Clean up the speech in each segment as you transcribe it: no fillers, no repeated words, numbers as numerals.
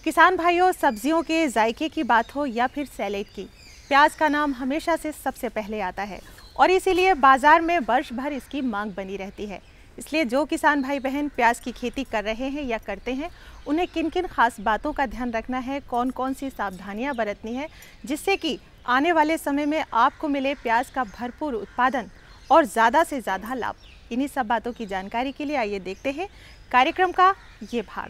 किसान भाइयों, सब्जियों के जायके की बात हो या फिर सैलेड की, प्याज का नाम हमेशा से सबसे पहले आता है और इसीलिए बाजार में वर्ष भर इसकी मांग बनी रहती है। इसलिए जो किसान भाई बहन प्याज की खेती कर रहे हैं या करते हैं, उन्हें किन किन खास बातों का ध्यान रखना है, कौन कौन सी सावधानियां बरतनी है, जिससे कि आने वाले समय में आपको मिले प्याज का भरपूर उत्पादन और ज़्यादा से ज़्यादा लाभ। इन्हीं सब बातों की जानकारी के लिए आइए देखते हैं कार्यक्रम का ये भाग।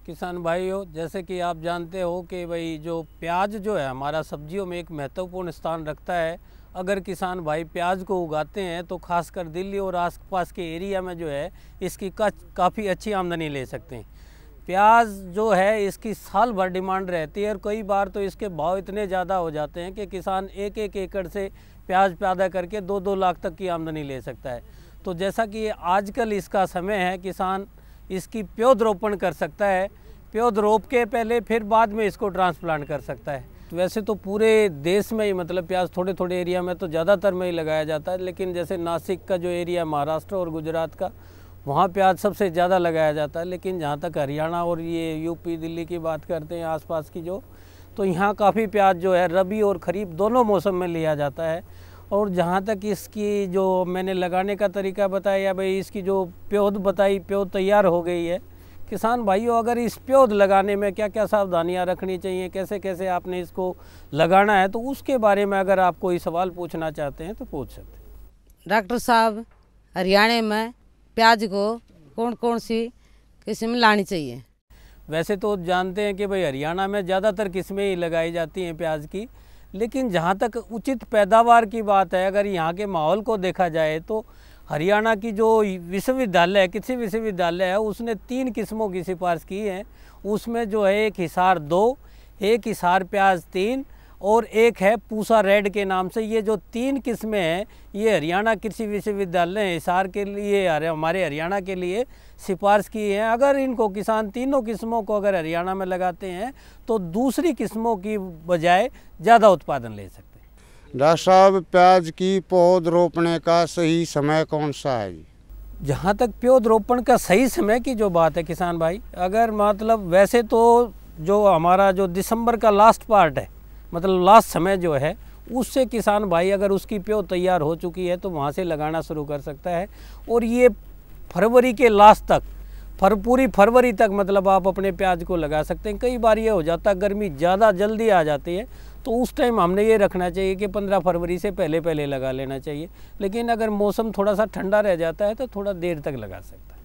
किसान भाइयों, जैसे कि आप जानते हो कि भाई जो प्याज जो है हमारा सब्जियों में एक महत्वपूर्ण स्थान रखता है। अगर किसान भाई प्याज को उगाते हैं तो खासकर दिल्ली और आसपास के एरिया में जो है इसकी काफ़ी अच्छी आमदनी ले सकते हैं। प्याज जो है इसकी साल भर डिमांड रहती है और कई बार तो इसके भाव इतने ज़्यादा हो जाते हैं कि किसान एक एक एकड़ से प्याज पैदा करके 2-2 लाख तक की आमदनी ले सकता है। तो जैसा कि आजकल इसका समय है, किसान इसकी पौध रोपण कर सकता है। पौध रोप के पहले फिर बाद में इसको ट्रांसप्लांट कर सकता है। तो वैसे तो पूरे देश में ही मतलब प्याज थोड़े थोड़े एरिया में तो ज़्यादातर में ही लगाया जाता है, लेकिन जैसे नासिक का जो एरिया महाराष्ट्र और गुजरात का, वहाँ प्याज सबसे ज़्यादा लगाया जाता है। लेकिन जहाँ तक हरियाणा और ये यूपी दिल्ली की बात करते हैं आसपास की जो, तो यहाँ काफ़ी प्याज जो है रबी और खरीफ दोनों मौसम में लिया जाता है। और जहाँ तक इसकी जो मैंने लगाने का तरीका बताया भाई, इसकी जो पौध बताई, पौध तैयार हो गई है। किसान भाइयों, अगर इस पौध लगाने में क्या क्या सावधानियाँ रखनी चाहिए, कैसे कैसे आपने इसको लगाना है, तो उसके बारे में अगर आप कोई सवाल पूछना चाहते हैं तो पूछ सकते हैं। डॉक्टर साहब, हरियाणा में प्याज को कौन कौन सी किस्म लानी चाहिए? वैसे तो जानते हैं कि भाई हरियाणा में ज़्यादातर किस्में ही लगाई जाती हैं प्याज की, लेकिन जहाँ तक उचित पैदावार की बात है, अगर यहाँ के माहौल को देखा जाए तो हरियाणा की जो विश्वविद्यालय है, कृषि विश्वविद्यालय है, उसने 3 किस्मों की सिफारिश की है। उसमें जो है एक हिसार 2, एक हिसार प्याज 3 और एक है पूसा रेड के नाम से। ये जो 3 किस्में हैं ये हरियाणा कृषि विश्वविद्यालय ने हिसार के लिए, हमारे हरियाणा के लिए सिफारिश की है। अगर इनको किसान तीनों किस्मों को अगर हरियाणा में लगाते हैं तो दूसरी किस्मों की बजाय ज़्यादा उत्पादन ले सकते हैं। डॉक्टर साहब, प्याज की पौध रोपने का सही समय कौन सा है? जहाँ तक पौध रोपण का सही समय की जो बात है किसान भाई, अगर मतलब वैसे तो जो हमारा जो दिसंबर का लास्ट पार्ट है, मतलब लास्ट समय जो है, उससे किसान भाई अगर उसकी पौध तैयार हो चुकी है तो वहाँ से लगाना शुरू कर सकता है। और ये फरवरी के लास्ट तक, पूरी फरवरी तक मतलब आप अपने प्याज को लगा सकते हैं। कई बार ये हो जाता है गर्मी ज़्यादा जल्दी आ जाती है, तो उस टाइम हमने ये रखना चाहिए कि 15 फरवरी से पहले पहले लगा लेना चाहिए। लेकिन अगर मौसम थोड़ा सा ठंडा रह जाता है तो थोड़ा देर तक लगा सकता है।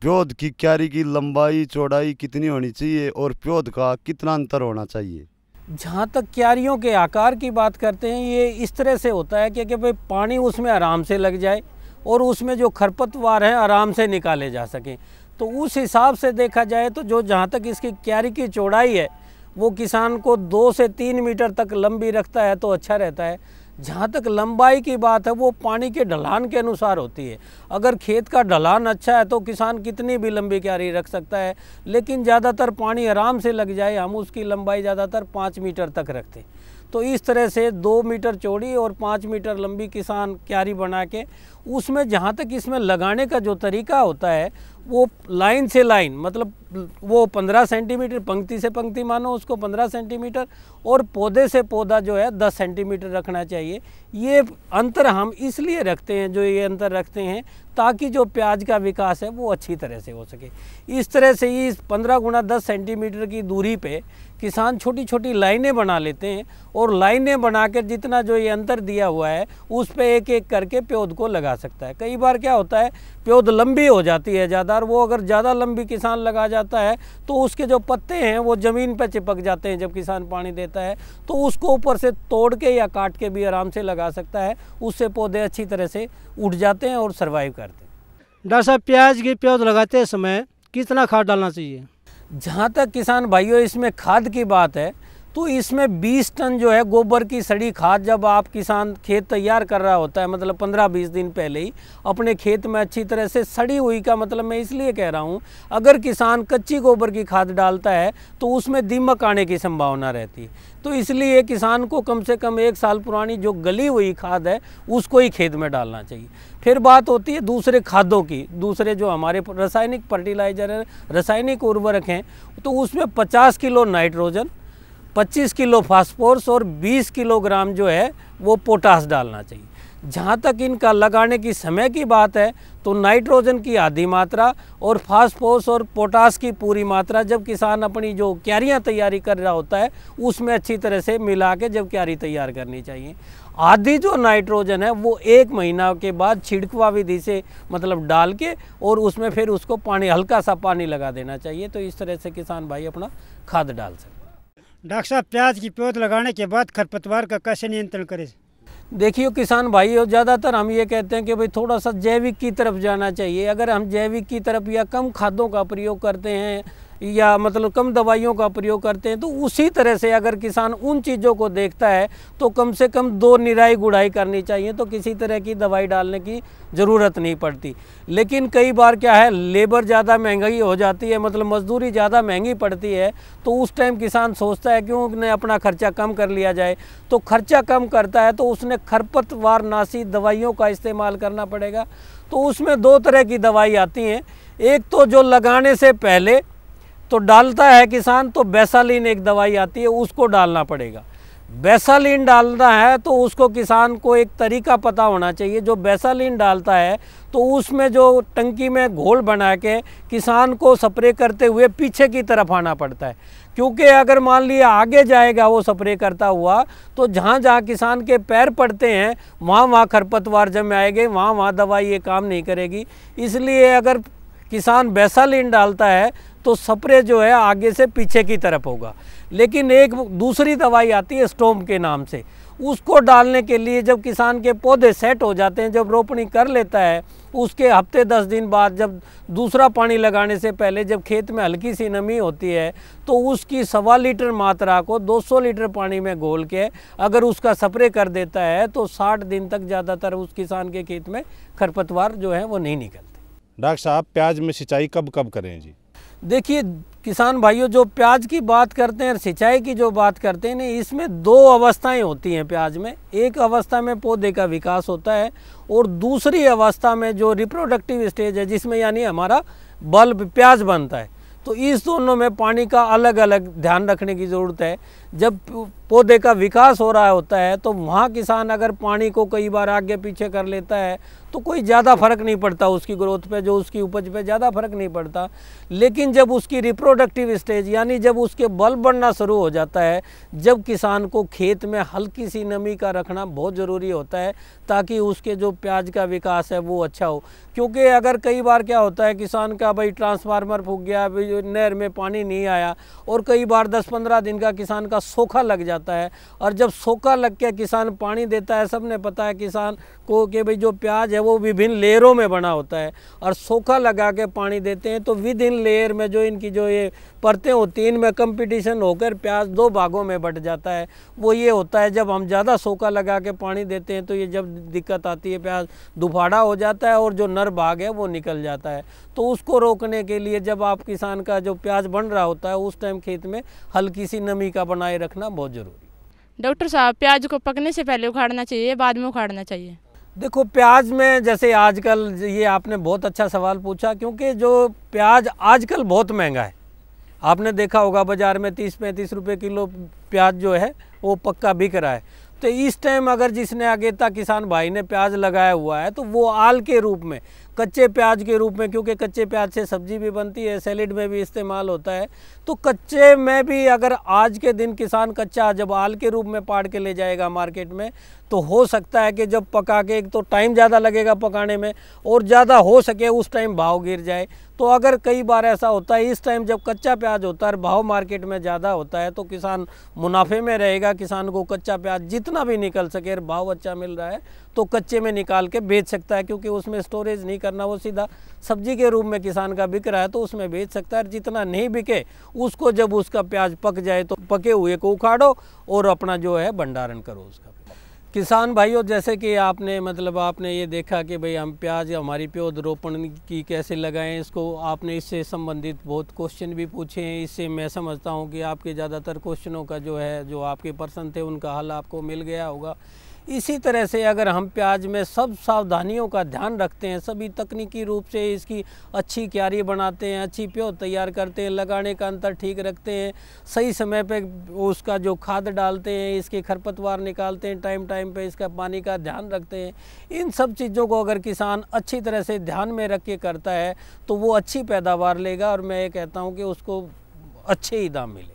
पौध की क्यारी की लंबाई चौड़ाई कितनी होनी चाहिए और पौध का कितना अंतर होना चाहिए? जहाँ तक क्यारियों के आकार की बात करते हैं, ये इस तरह से होता है कि भाई पानी उसमें आराम से लग जाए और उसमें जो खरपतवार हैं आराम से निकाले जा सकें। तो उस हिसाब से देखा जाए तो जो जहाँ तक इसकी क्यारी की चौड़ाई है वो किसान को 2 से 3 मीटर तक लंबी रखता है तो अच्छा रहता है। जहाँ तक लंबाई की बात है वो पानी के ढलान के अनुसार होती है। अगर खेत का ढलान अच्छा है तो किसान कितनी भी लंबी क्यारी रख सकता है, लेकिन ज़्यादातर पानी आराम से लग जाए, हम उसकी लंबाई ज़्यादातर 5 मीटर तक रखते हैं। तो इस तरह से 2 मीटर चौड़ी और 5 मीटर लंबी किसान क्यारी बना के उसमें जहाँ तक इसमें लगाने का जो तरीका होता है वो लाइन से लाइन, मतलब वो 15 सेंटीमीटर, पंक्ति से पंक्ति मानो उसको 15 सेंटीमीटर और पौधे से पौधा जो है 10 सेंटीमीटर रखना चाहिए। ये अंतर हम इसलिए रखते हैं, जो ये अंतर रखते हैं ताकि जो प्याज का विकास है वो अच्छी तरह से हो सके। इस तरह से ही 15 गुणा 10 सेंटीमीटर की दूरी पे किसान छोटी छोटी लाइनें बना लेते हैं और लाइनें बनाकर जितना जो ये अंतर दिया हुआ है उस पे एक एक करके पौध को लगा सकता है। कई बार क्या होता है, पौध लंबी हो जाती है ज़्यादा, और वो अगर ज़्यादा लंबी किसान लगा जाता है तो उसके जो पत्ते हैं वो ज़मीन पर चिपक जाते हैं जब किसान पानी देता है, तो उसको ऊपर से तोड़ के या काट के भी आराम से लगा सकता है। उससे पौधे अच्छी तरह से उठ जाते हैं और सर्वाइव करते हैं। डॉक्टर साहब, प्याज की पौध लगाते समय कितना खाद डालना चाहिए? जहाँ तक किसान भाइयों इसमें खाद की बात है तो इसमें 20 टन जो है गोबर की सड़ी खाद जब आप किसान खेत तैयार कर रहा होता है, मतलब 15-20 दिन पहले ही अपने खेत में अच्छी तरह से सड़ी हुई का मतलब मैं इसलिए कह रहा हूँ, अगर किसान कच्ची गोबर की खाद डालता है तो उसमें दीमक आने की संभावना रहती है। तो इसलिए किसान को कम से कम 1 साल पुरानी जो गली हुई खाद है उसको ही खेत में डालना चाहिए। फिर बात होती है दूसरे खादों की, दूसरे जो हमारे रासायनिक फर्टिलाइजर है, रासायनिक उर्वरक हैं, तो उसमें 50 किलो नाइट्रोजन, 25 किलो फास्फोरस और 20 किलोग्राम जो है वो पोटास डालना चाहिए। जहाँ तक इनका लगाने की समय की बात है तो नाइट्रोजन की आधी मात्रा और फास्फोरस और पोटास की पूरी मात्रा जब किसान अपनी जो क्यारियाँ तैयारी कर रहा होता है उसमें अच्छी तरह से मिला के जब क्यारी तैयार करनी चाहिए। आधी जो नाइट्रोजन है वो 1 महीना के बाद छिड़कवा विधि से मतलब डाल के और उसमें फिर उसको पानी, हल्का सा पानी लगा देना चाहिए। तो इस तरह से किसान भाई अपना खाद डाल सकते हैं। डॉक्टर साहब, प्याज की पौध लगाने के बाद खरपतवार का कैसे नियंत्रण करें? देखिए किसान भाई, ज़्यादातर हम ये कहते हैं कि भाई थोड़ा सा जैविक की तरफ जाना चाहिए। अगर हम जैविक की तरफ या कम खादों का प्रयोग करते हैं या मतलब कम दवाइयों का प्रयोग करते हैं तो उसी तरह से अगर किसान उन चीज़ों को देखता है तो कम से कम 2 निराई गुड़ाई करनी चाहिए, तो किसी तरह की दवाई डालने की ज़रूरत नहीं पड़ती। लेकिन कई बार क्या है, लेबर ज़्यादा महंगाई हो जाती है, मतलब मजदूरी ज़्यादा महंगी पड़ती है, तो उस टाइम किसान सोचता है क्यों न अपना खर्चा कम कर लिया जाए। तो खर्चा कम करता है तो उसने खरपतवार नाशी दवाइयों का इस्तेमाल करना पड़ेगा। तो उसमें 2 तरह की दवाई आती हैं। एक तो जो लगाने से पहले तो डालता है किसान, तो बेसालीन एक दवाई आती है, उसको डालना पड़ेगा। बेसालीन डालना है तो उसको किसान को एक तरीका पता होना चाहिए। जो बेसालीन डालता है तो उसमें जो टंकी में घोल बना के किसान को स्प्रे करते हुए पीछे की तरफ आना पड़ता है, क्योंकि अगर मान लिया आगे जाएगा वो स्प्रे करता हुआ तो जहाँ जहाँ किसान के पैर पड़ते हैं वहाँ खरपतवार जम आएंगे, वहाँ दवाई ये काम नहीं करेगी। इसलिए अगर किसान बेसालीन डालता है तो स्प्रे जो है आगे से पीछे की तरफ होगा। लेकिन एक दूसरी दवाई आती है स्टोम के नाम से, उसको डालने के लिए जब किसान के पौधे सेट हो जाते हैं, जब रोपनी कर लेता है, उसके हफ्ते 10 दिन बाद जब दूसरा पानी लगाने से पहले जब खेत में हल्की सी नमी होती है तो उसकी 1.25 लीटर मात्रा को 200 लीटर पानी में घोल के अगर उसका स्प्रे कर देता है तो 60 दिन तक ज़्यादातर उस किसान के खेत में खरपतवार जो है वो नहीं निकलते। डॉक्टर साहब, प्याज में सिंचाई कब कब करें जी? देखिए किसान भाइयों, जो प्याज की बात करते हैं, सिंचाई की जो बात करते हैं ना, इसमें 2 अवस्थाएं होती हैं प्याज में। एक अवस्था में पौधे का विकास होता है और दूसरी अवस्था में जो रिप्रोडक्टिव स्टेज है, जिसमें यानी हमारा बल्ब प्याज बनता है। तो इस दोनों में पानी का अलग अलग ध्यान रखने की ज़रूरत है। जब पौधे का विकास हो रहा होता है तो वहाँ किसान अगर पानी को कई बार आगे पीछे कर लेता है तो कोई ज़्यादा फर्क नहीं पड़ता उसकी ग्रोथ पे, जो उसकी उपज पे ज़्यादा फर्क नहीं पड़ता। लेकिन जब उसकी रिप्रोडक्टिव स्टेज यानी जब उसके बल्ब बनना शुरू हो जाता है, जब किसान को खेत में हल्की सी नमी का रखना बहुत ज़रूरी होता है ताकि उसके जो प्याज का विकास है वो अच्छा हो। क्योंकि अगर कई बार क्या होता है, किसान का भाई ट्रांसफार्मर फूक गया, नहर में पानी नहीं आया, और कई बार 10-15 दिन का किसान का सूखा लग जाता है। और जब सूखा लग के किसान पानी देता है, सबने पता है किसान को कि भाई जो प्याज है वो विभिन्न लेयरों में बना होता है, और सूखा लगा के पानी देते हैं तो विद इन लेयर में जो इनकी जो ये परतें होती हैं इनमें कंपटीशन होकर प्याज 2 भागों में बट जाता है। वो ये होता है जब हम ज़्यादा सूखा लगा के पानी देते हैं तो ये जब दिक्कत आती है, प्याज दुफाड़ा हो जाता है और जो नर भाग है वो निकल जाता है। तो उसको रोकने के लिए जब आप किसान का जो प्याज बन रहा होता है उस टाइम खेत में हल्की सी नमी का बनाए रखना बहुत ज़रूरी। डॉक्टर साहब, प्याज को पकने से पहले उखाड़ना चाहिए, बाद में उखाड़ना चाहिए? देखो प्याज में जैसे आजकल, ये आपने बहुत अच्छा सवाल पूछा, क्योंकि जो प्याज आजकल बहुत महंगा है। आपने देखा होगा बाज़ार में 30-35 रुपये किलो प्याज जो है वो पक्का बिक रहा है। तो इस टाइम अगर जिसने अगेता किसान भाई ने प्याज लगाया हुआ है तो वो आल के रूप में, कच्चे प्याज के रूप में, क्योंकि कच्चे प्याज से सब्जी भी बनती है, सैलेड में भी इस्तेमाल होता है, तो कच्चे में भी अगर आज के दिन किसान कच्चा जब आल के रूप में पाड़ के ले जाएगा मार्केट में तो हो सकता है कि जब पका के, एक तो टाइम ज़्यादा लगेगा पकाने में और ज़्यादा हो सके उस टाइम भाव गिर जाए। तो अगर कई बार ऐसा होता है इस टाइम जब कच्चा प्याज होता है, भाव मार्केट में ज़्यादा होता है, तो किसान मुनाफे में रहेगा। किसान को कच्चा प्याज जितना भी निकल सके, भाव अच्छा मिल रहा है तो कच्चे में निकाल के बेच सकता है, क्योंकि उसमें स्टोरेज नहीं करना, वो सीधा सब्जी के रूप में किसान का बिक रहा है तो उसमें बेच सकता है। जितना नहीं बिके उसको जब उसका प्याज पक जाए तो पके हुए को उखाड़ो और अपना जो है भंडारण करो उसका। किसान भाइयों, जैसे कि आपने ये देखा कि भाई हम प्याज हमारी पौध रोपण की कैसे लगाएं, इसको आपने इससे संबंधित बहुत क्वेश्चन भी पूछे हैं। इससे मैं समझता हूं कि आपके ज़्यादातर क्वेश्चनों का जो आपके प्रश्न थे उनका हल आपको मिल गया होगा। इसी तरह से अगर हम प्याज में सब सावधानियों का ध्यान रखते हैं, सभी तकनीकी रूप से इसकी अच्छी क्यारी बनाते हैं, अच्छी प्योद तैयार करते हैं, लगाने का अंतर ठीक रखते हैं, सही समय पे उसका जो खाद डालते हैं, इसके खरपतवार निकालते हैं, टाइम टाइम पे इसका पानी का ध्यान रखते हैं, इन सब चीज़ों को अगर किसान अच्छी तरह से ध्यान में रख के करता है तो वो अच्छी पैदावार लेगा और मैं ये कहता हूँ कि उसको अच्छे ही दाम मिले।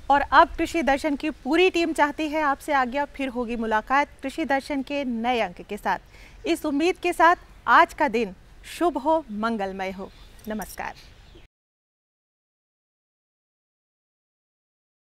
और अब कृषि दर्शन की पूरी टीम चाहती है आपसे आज्ञा। फिर होगी मुलाकात कृषि दर्शन के नए अंक के साथ। इस उम्मीद के साथ आज का दिन शुभ हो, मंगलमय हो। नमस्कार।